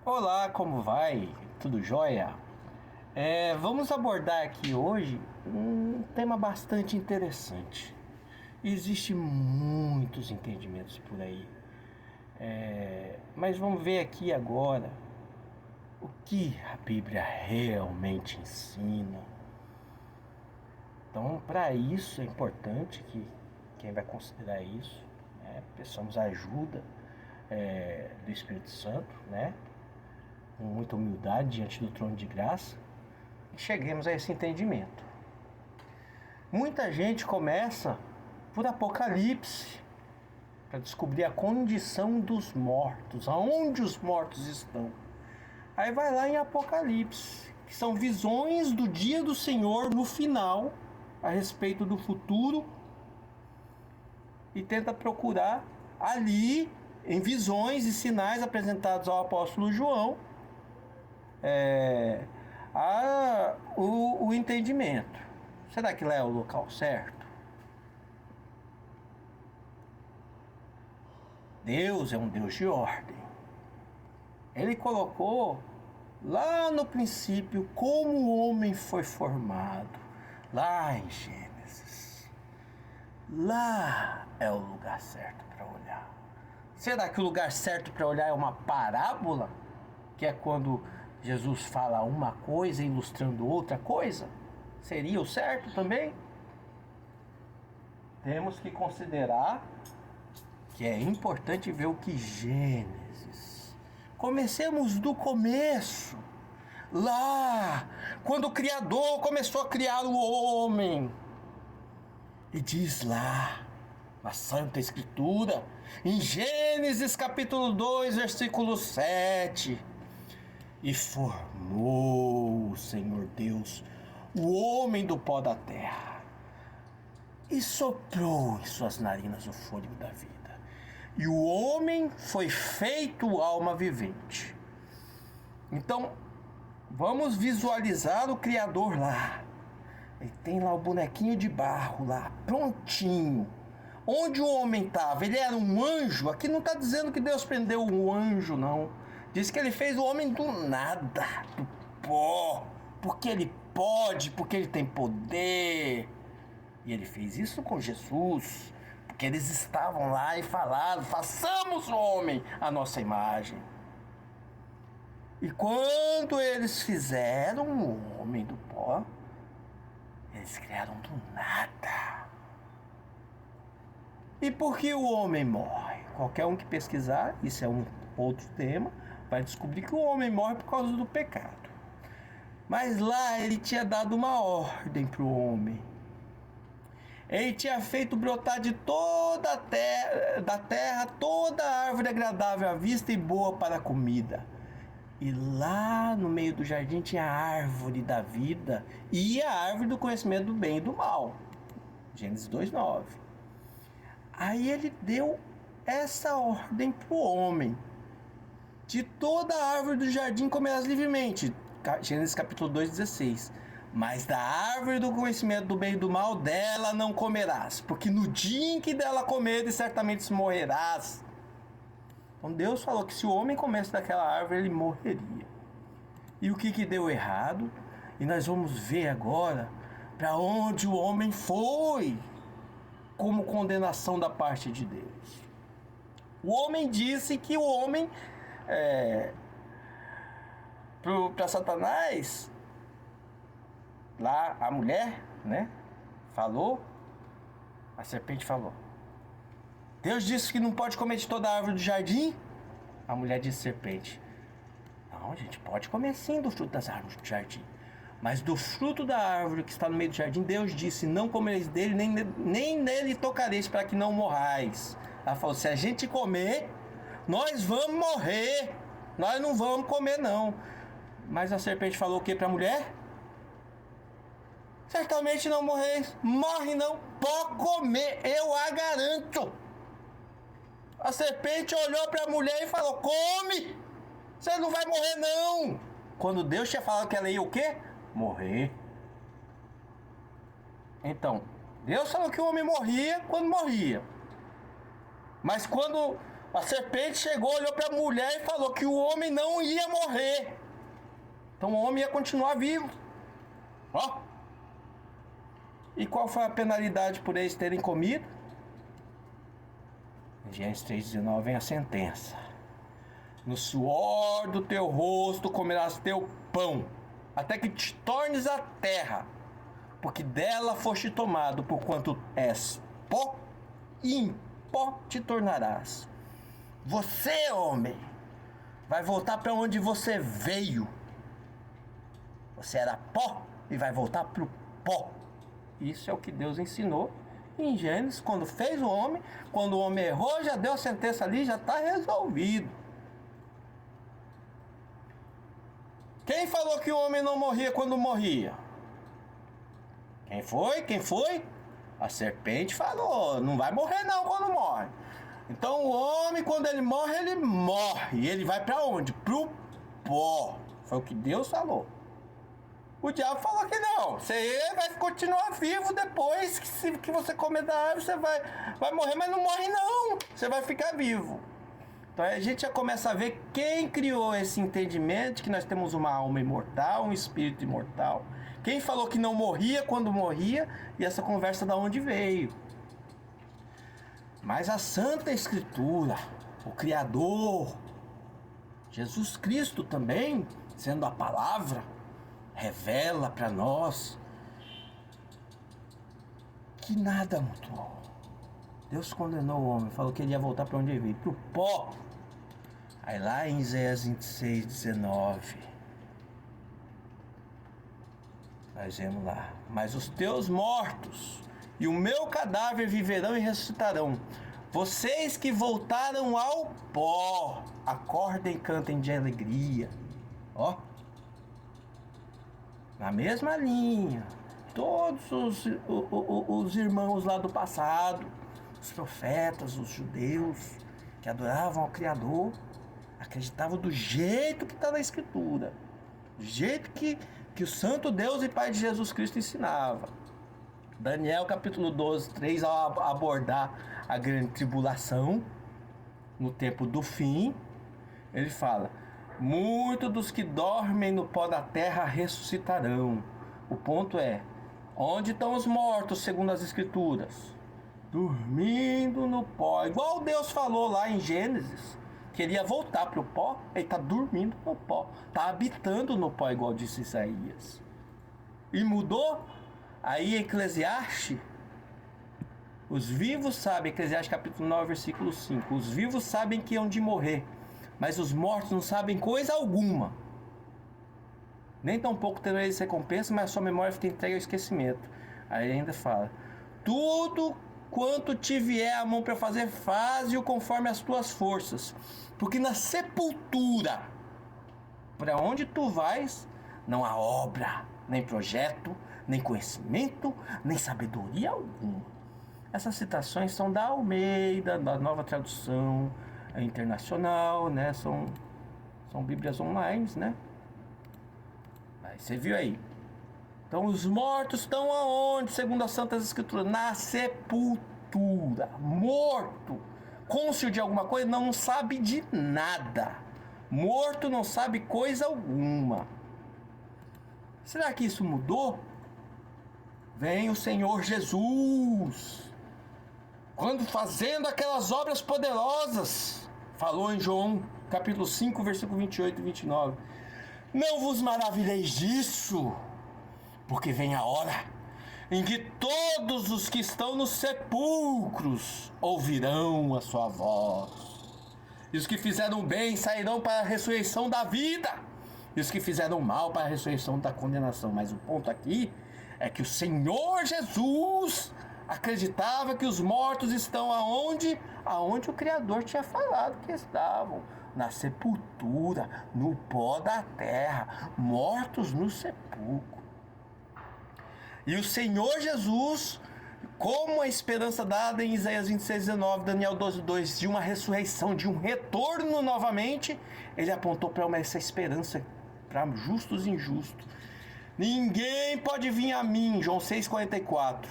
Olá, como vai? Tudo jóia? Vamos abordar aqui hoje um tema bastante interessante. Existem muitos entendimentos por aí, mas vamos ver aqui agora o que a Bíblia realmente ensina. Então, para isso é importante que quem vai considerar isso, peçamos a ajuda do Espírito Santo, com muita humildade diante do trono de graça, e cheguemos a esse entendimento. Muita gente começa por Apocalipse para descobrir a condição dos mortos, aonde os mortos estão. Aí vai lá em Apocalipse, que são visões do dia do Senhor no final, a respeito do futuro, e tenta procurar ali, em visões e sinais apresentados ao apóstolo João, o entendimento. Será que lá é o local certo? Deus é um Deus de ordem. Ele colocou lá no princípio como o homem foi formado, lá em Gênesis. Lá é o lugar certo para olhar. Será que o lugar certo para olhar é uma parábola? Que é quando Jesus fala uma coisa ilustrando outra coisa? Seria o certo também? Temos que considerar que é importante ver o que Gênesis. Comecemos do começo. Lá, quando o Criador começou a criar o homem. E diz lá, na Santa Escritura, em Gênesis capítulo 2, versículo 7... E formou o Senhor Deus o homem do pó da terra, e soprou em suas narinas o fôlego da vida, e o homem foi feito alma vivente. Então, vamos visualizar o Criador lá. Ele tem lá o bonequinho de barro lá, prontinho. Onde o homem estava? Ele era um anjo? Aqui não está dizendo que Deus prendeu um anjo, não. Diz que ele fez o homem do nada, do pó, porque ele pode, porque ele tem poder. E ele fez isso com Jesus, porque eles estavam lá e falaram: façamos o homem à nossa imagem. E quando eles fizeram o homem do pó, eles criaram do nada. E por que o homem morre? Qualquer um que pesquisar, isso é um outro tema, vai descobrir que o homem morre por causa do pecado. Mas lá ele tinha dado uma ordem para o homem. Ele tinha feito brotar de toda a terra toda a árvore agradável à vista e boa para a comida. E lá no meio do jardim tinha a árvore da vida e a árvore do conhecimento do bem e do mal. Gênesis 2:9. Aí ele deu essa ordem para o homem: de toda a árvore do jardim comerás livremente. Gênesis capítulo 2:16. Mas da árvore do conhecimento do bem e do mal, dela não comerás, porque no dia em que dela comeres, certamente morrerás. Então Deus falou que se o homem comesse daquela árvore, ele morreria. E o que deu errado? E nós vamos ver agora para onde o homem foi como condenação da parte de Deus. O homem disse que o homem, para Satanás, lá a mulher, falou, a serpente falou: Deus disse que não pode comer de toda a árvore do jardim. A mulher disse: serpente, não, a gente pode comer sim do fruto das árvores do jardim, mas do fruto da árvore que está no meio do jardim, Deus disse: não comereis dele, nem nele tocareis, para que não morrais. Ela falou: se a gente comer, nós vamos morrer, nós não vamos comer não. Mas a serpente falou o que para a mulher? Certamente não morreis. Morre não, pode comer, eu a garanto. A serpente olhou para a mulher e falou: come, você não vai morrer não. Quando Deus tinha falado que ela ia o quê? Morrer. Então, Deus falou que o homem morria quando morria. Mas quando A serpente chegou, olhou para a mulher e falou que o homem não ia morrer. Então o homem ia continuar vivo. Ó. E qual foi a penalidade por eles terem comido? Em Gênesis 3,19 vem a sentença. No suor do teu rosto comerás teu pão, até que te tornes a terra, porque dela foste tomado, porquanto és pó, e em pó te tornarás. Você, homem, vai voltar para onde você veio. Você era pó e vai voltar para o pó. Isso é o que Deus ensinou em Gênesis, quando fez o homem. Quando o homem errou, já deu a sentença ali, já está resolvido. Quem falou que o homem não morria quando morria? Quem foi? Quem foi? A serpente falou, não vai morrer não quando morre. Então o homem, quando ele morre. E ele vai para onde? Pro pó. Foi o que Deus falou. O diabo falou que não. Você vai continuar vivo depois que você comer da árvore, você vai morrer, mas não morre não. Você vai ficar vivo. Então a gente já começa a ver quem criou esse entendimento de que nós temos uma alma imortal, um espírito imortal. Quem falou que não morria quando morria, e essa conversa da onde veio. Mas a Santa Escritura, o Criador, Jesus Cristo também, sendo a palavra, revela para nós que nada mudou. Deus condenou o homem, falou que ele ia voltar para onde ele veio, para o pó. Aí lá em Isaías 26:19, nós vemos lá: mas os teus mortos e o meu cadáver viverão e ressuscitarão. Vocês que voltaram ao pó, acordem e cantem de alegria. Ó, na mesma linha, todos os irmãos lá do passado, os profetas, os judeus, que adoravam ao Criador, acreditavam do jeito que está na Escritura, do jeito que o Santo Deus e Pai de Jesus Cristo ensinava. Daniel capítulo 12, 3, ao abordar a grande tribulação no tempo do fim, ele fala: muitos dos que dormem no pó da terra ressuscitarão. O ponto é, onde estão os mortos segundo as Escrituras? Dormindo no pó, igual Deus falou lá em Gênesis, que ele ia voltar para o pó. Ele está dormindo no pó, está habitando no pó, igual disse Isaías. E mudou? Aí Eclesiastes, os vivos sabem, Eclesiastes capítulo 9, versículo 5, os vivos sabem que hão de morrer, mas os mortos não sabem coisa alguma. Nem tão pouco terão eles recompensa, mas a sua memória fica entregue ao esquecimento. Aí ele ainda fala: tudo quanto te vier a mão para fazer, faze-o conforme as tuas forças, porque na sepultura, para onde tu vais, não há obra, nem projeto, nem conhecimento, nem sabedoria alguma. Essas citações são da Almeida, da Nova Tradução Internacional, né? São bíblias online, né? Aí você viu aí. Então os mortos estão aonde, segundo as Santas Escrituras? Na sepultura. Morto, cônscio de alguma coisa, não sabe de nada. Morto não sabe coisa alguma. Será que isso mudou? Vem o Senhor Jesus, quando fazendo aquelas obras poderosas, falou em João capítulo 5, versículo 28 e 29. Não vos maravilheis disso, porque vem a hora em que todos os que estão nos sepulcros ouvirão a sua voz. E os que fizeram bem sairão para a ressurreição da vida, e os que fizeram mal para a ressurreição da condenação. Mas o ponto aqui é que o Senhor Jesus acreditava que os mortos estão aonde? Aonde o Criador tinha falado que estavam. Na sepultura, no pó da terra, mortos no sepulcro. E o Senhor Jesus, como a esperança dada em Isaías 26:19, Daniel 12:2, de uma ressurreição, de um retorno novamente, ele apontou para essa esperança para justos e injustos. Ninguém pode vir a mim, João 6:44,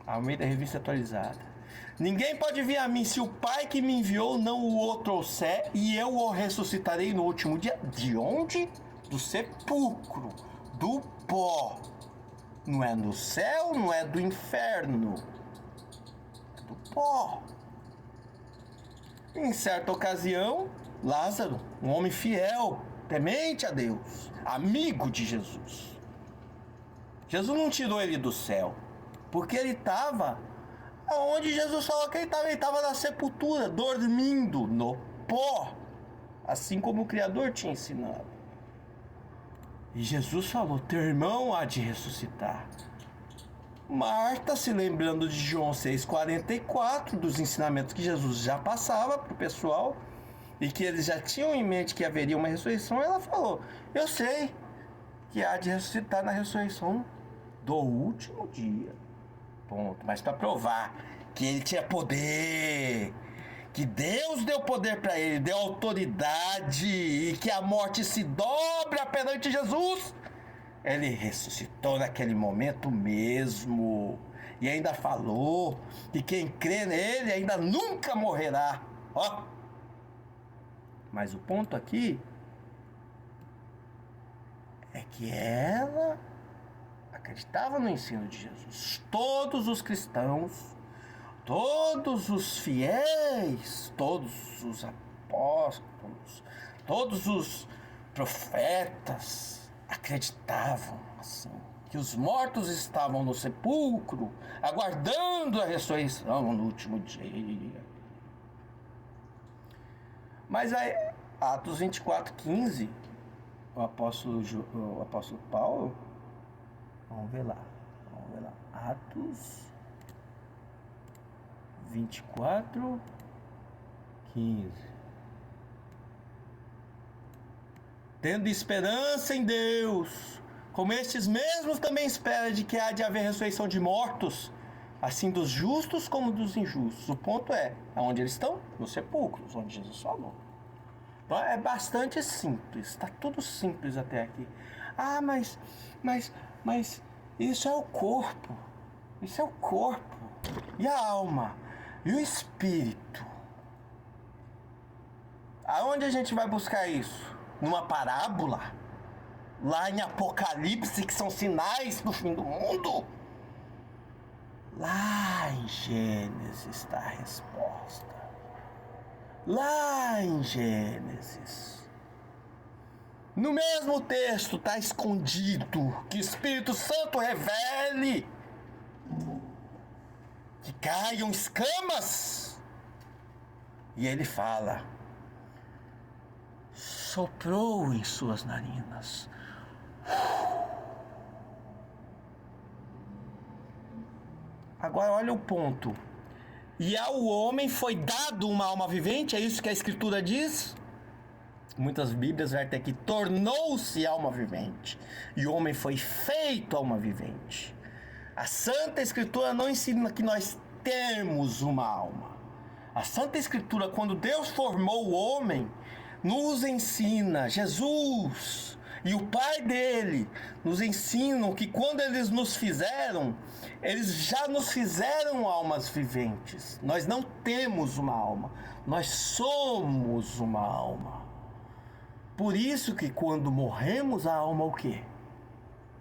Almeida Revista Atualizada. Ninguém pode vir a mim se o Pai que me enviou não o trouxer, e eu o ressuscitarei no último dia. De onde? Do sepulcro, do pó. Não é do céu, não é do inferno. É do pó. Em certa ocasião, Lázaro, um homem fiel, temente a Deus, amigo de Jesus. Jesus não tirou ele do céu, porque ele estava onde Jesus falou que ele estava na sepultura, dormindo no pó, assim como o Criador tinha ensinado. E Jesus falou: teu irmão há de ressuscitar. Marta, se lembrando de João 6,44, dos ensinamentos que Jesus já passava para o pessoal, e que eles já tinham em mente que haveria uma ressurreição, ela falou: eu sei que há de ressuscitar na ressurreição do último dia. Ponto. Mas para provar que ele tinha poder, que Deus deu poder para ele, deu autoridade, e que a morte se dobra perante Jesus, ele ressuscitou naquele momento mesmo. E ainda falou que quem crê nele ainda nunca morrerá. Ó. Mas o ponto aqui é que ela acreditava no ensino de Jesus. Todos os cristãos, todos os fiéis, todos os apóstolos, todos os profetas acreditavam assim, que os mortos estavam no sepulcro, aguardando a ressurreição no último dia. Mas aí, Atos 24:15, o apóstolo Paulo, vamos ver lá. Atos 24:15. Tendo esperança em Deus, como estes mesmos também esperam de que há de haver ressurreição de mortos, assim dos justos como dos injustos. O ponto é, aonde eles estão? Nos sepulcros, onde Jesus falou. Então é bastante simples, está tudo simples até aqui. Ah, mas isso é o corpo. Isso é o corpo. E a alma? E o espírito? Aonde a gente vai buscar isso? Numa parábola? Lá em Apocalipse, que são sinais do fim do mundo? Lá em Gênesis está a resposta. Lá em Gênesis. No mesmo texto está escondido que o Espírito Santo revele que caiam escamas. E ele fala: soprou em suas narinas. Agora olha o ponto. E ao homem foi dado uma alma vivente, é isso que a Escritura diz? Muitas Bíblias vai ter que tornou-se alma vivente. E o homem foi feito alma vivente. A Santa Escritura não ensina que nós temos uma alma. A Santa Escritura, quando Deus formou o homem, nos ensina, Jesus e o Pai dele nos ensinam que quando eles nos fizeram, eles já nos fizeram almas viventes. Nós não temos uma alma, nós somos uma alma. Por isso que quando morremos, a alma o quê?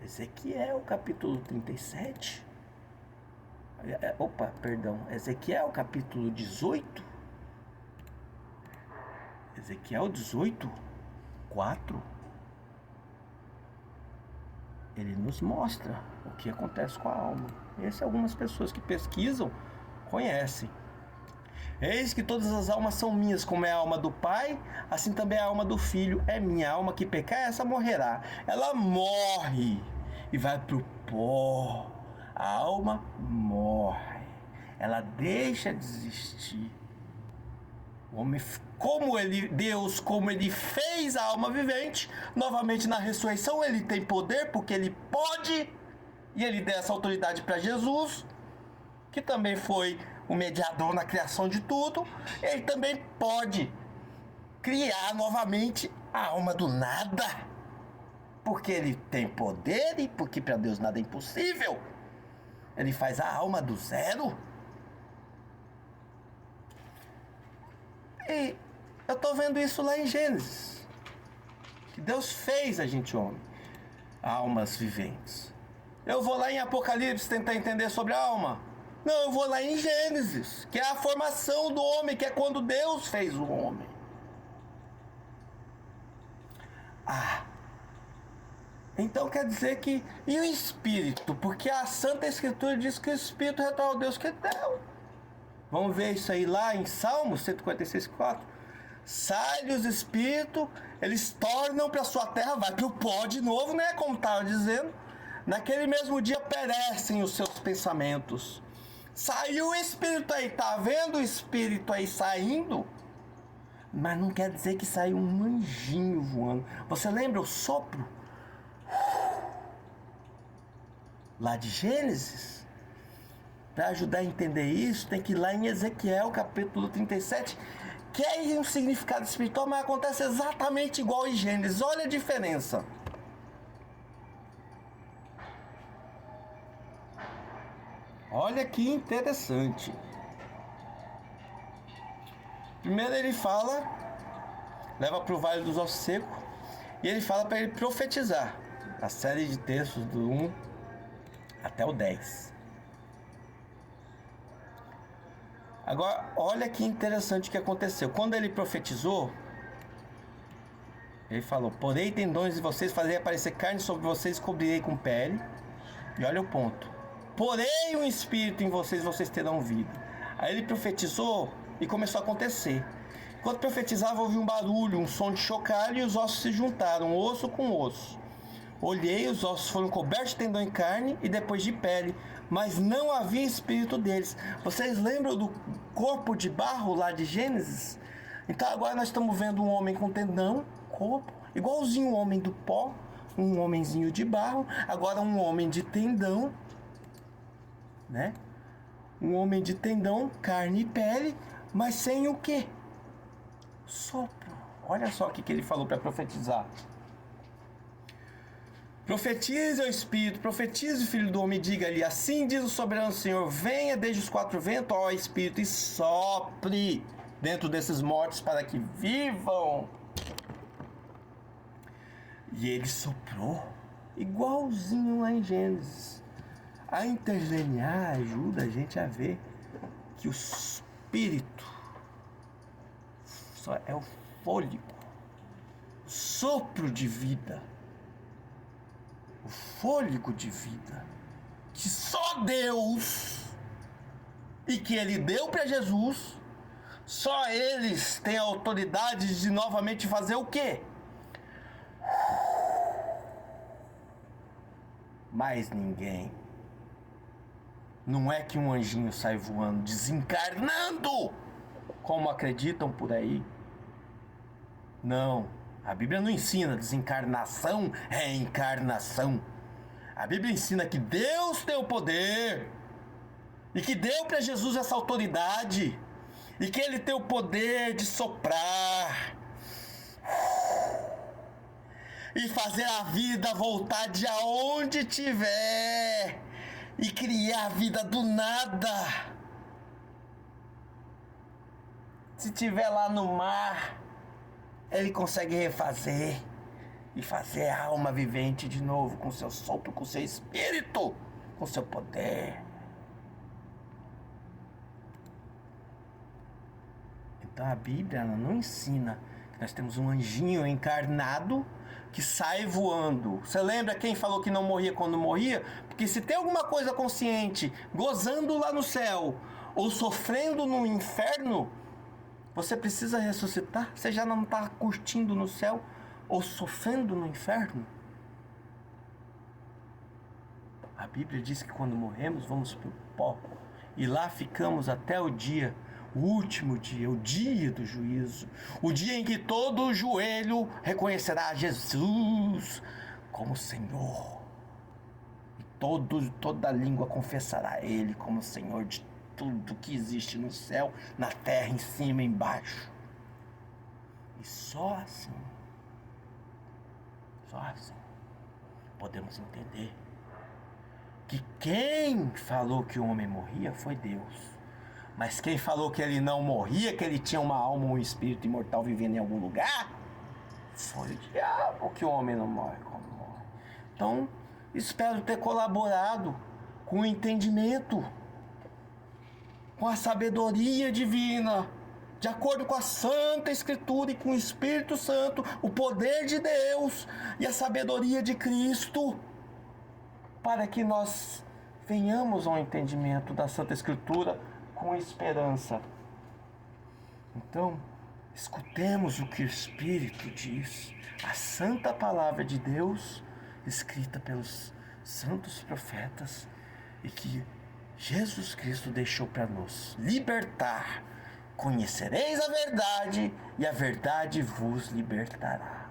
Ezequiel capítulo 37. Ezequiel capítulo 18. Ezequiel 18:4. Ele nos mostra o que acontece com a alma. Essas algumas pessoas que pesquisam conhecem. Eis que todas as almas são minhas, como é a alma do Pai, assim também a alma do Filho é minha. A alma que pecar, essa morrerá. Ela morre e vai para o pó. A alma morre. Ela deixa de existir. O homem, Deus, como ele fez a alma vivente, novamente na ressurreição ele tem poder, porque ele pode, e ele deu essa autoridade para Jesus, que também foi o mediador na criação de tudo. Ele também pode criar novamente a alma do nada, porque ele tem poder e porque para Deus nada é impossível. Ele faz a alma do zero. E eu estou vendo isso lá em Gênesis. Que Deus fez a gente homem, almas viventes. Eu vou lá em Apocalipse tentar entender sobre a alma. Não, eu vou lá em Gênesis, que é a formação do homem, que é quando Deus fez o homem. Então quer dizer que... E o Espírito? Porque a Santa Escritura diz que o Espírito retorna ao Deus que deu. Vamos ver isso aí lá em Salmos 146:4. Sai os espíritos, eles tornam para sua terra, vai para o pó de novo, né? Como estava dizendo. Naquele mesmo dia perecem os seus pensamentos. Saiu o Espírito aí, tá vendo o Espírito aí saindo? Mas não quer dizer que saiu um anjinho voando. Você lembra o sopro? Lá de Gênesis? Para ajudar a entender isso, tem que ir lá em Ezequiel, capítulo 37, que é um significado espiritual, mas acontece exatamente igual em Gênesis. Olha a diferença. Olha que interessante. Primeiro ele fala, leva para o Vale dos Ossos Secos, e ele fala para ele profetizar. A série de textos do 1 até o 10. Agora, olha que interessante o que aconteceu. Quando ele profetizou, ele falou: porei tendões de vocês, farei aparecer carne sobre vocês, cobrirei com pele. E olha o ponto: porei um espírito em vocês, vocês terão vida. Aí ele profetizou e começou a acontecer. Enquanto profetizava, houve um barulho, um som de chocalho, e os ossos se juntaram, osso com osso. Olhei, os ossos foram cobertos de tendão e carne e depois de pele, mas não havia espírito deles. Vocês lembram do corpo de barro lá de Gênesis? Então agora nós estamos vendo um homem com tendão, corpo, igualzinho o homem do pó, um homenzinho de barro, agora um homem de tendão, né? Um homem de tendão, carne e pele, mas sem o quê? Sopro. Olha só o que ele falou para profetizar. Profetize ao Espírito, profetize, filho do homem, diga-lhe: assim diz o soberano Senhor, venha desde os quatro ventos, ó Espírito, e sopre dentro desses mortos para que vivam. E ele soprou, igualzinho lá em Gênesis. A interlinear ajuda a gente a ver que o Espírito só é o fôlego, o sopro de vida, o fôlego de vida que só Deus, e que Ele deu para Jesus, só eles têm a autoridade de novamente fazer o quê? Mais ninguém. Não é que um anjinho sai voando, desencarnando, como acreditam por aí. Não, a Bíblia não ensina desencarnação, reencarnação. A Bíblia ensina que Deus tem o poder e que deu para Jesus essa autoridade e que Ele tem o poder de soprar e fazer a vida voltar de aonde tiver e criar a vida do nada. Se tiver lá no mar, Ele consegue refazer e fazer a alma vivente de novo, com seu sopro, com seu espírito, com seu poder. Então a Bíblia ela não ensina que nós temos um anjinho encarnado que sai voando. Você lembra quem falou que não morria quando morria? Porque se tem alguma coisa consciente gozando lá no céu ou sofrendo no inferno, você precisa ressuscitar? Você já não está curtindo no céu ou sofrendo no inferno? A Bíblia diz que quando morremos vamos para o pó e lá ficamos até o dia, o último dia, o dia do juízo, o dia em que todo joelho reconhecerá Jesus como Senhor e toda língua confessará Ele como Senhor de tudo que existe no céu, na terra, em cima e embaixo. E só assim podemos entender que quem falou que o homem morria foi Deus. Mas quem falou que ele não morria, que ele tinha uma alma, um espírito imortal vivendo em algum lugar, foi o diabo, que o homem não morre como morre. Então, espero ter colaborado com o entendimento, com a sabedoria divina, de acordo com a Santa Escritura e com o Espírito Santo, o poder de Deus e a sabedoria de Cristo, para que nós venhamos ao entendimento da Santa Escritura com esperança. Então, escutemos o que o Espírito diz, a santa palavra de Deus, escrita pelos santos profetas, e que Jesus Cristo deixou para nos libertar. Conhecereis a verdade, e a verdade vos libertará.